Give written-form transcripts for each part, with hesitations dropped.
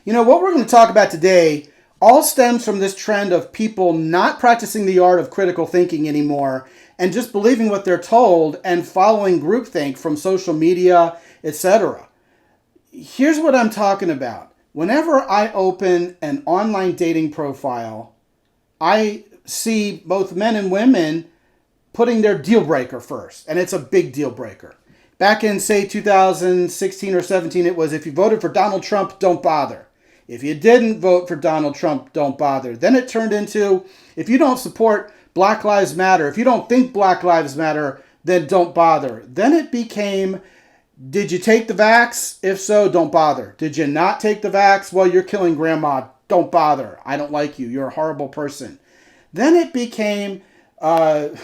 What we're going to talk about today all stems from this trend of people not practicing the art of critical thinking anymore and just believing what they're told and following groupthink from social media, etc. Here's what I'm talking about. Whenever I open an online dating profile, I see both men and women putting their deal breaker first, and it's a big deal breaker. Back in, say, 2016 or 17, it was if you voted for Donald Trump, don't bother. If you didn't vote for Donald Trump, don't bother. Then it turned into, if you don't support Black Lives Matter, if you don't think Black Lives Matter, then don't bother. Then it became, did you take the vax? If so, don't bother. Did you not take the vax? Well, you're killing grandma. Don't bother. I don't like you. You're a horrible person. Then it became, do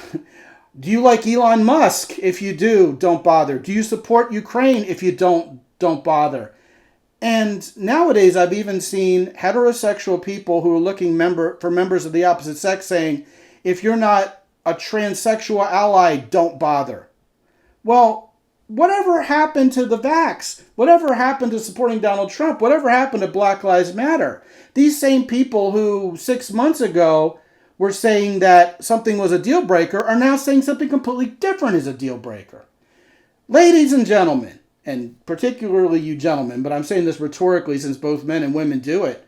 you like Elon Musk? If you do, don't bother. Do you support Ukraine? If you don't bother. And nowadays, I've even seen heterosexual people who are looking for members of the opposite sex saying, if you're not a transsexual ally, don't bother. Well, whatever happened to the vax? Whatever happened to supporting Donald Trump? Whatever happened to Black Lives Matter? These same people who 6 months ago were saying that something was a deal breaker are now saying something completely different is a deal breaker. Ladies and gentlemen, and particularly you gentlemen, but I'm saying this rhetorically since both men and women do it,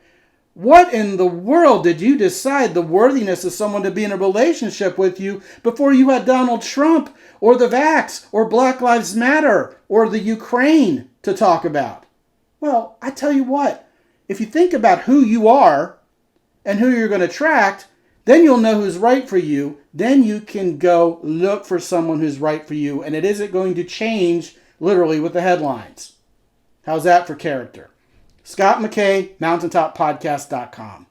what in the world did you decide the worthiness of someone to be in a relationship with you before you had Donald Trump or the vax or Black Lives Matter or the Ukraine to talk about? Well, I tell you what, if you think about who you are and who you're going to attract, then you'll know who's right for you. Then you can go look for someone who's right for you, and it isn't going to change literally with the headlines. How's that for character? Scot McKay, mountaintoppodcast.com.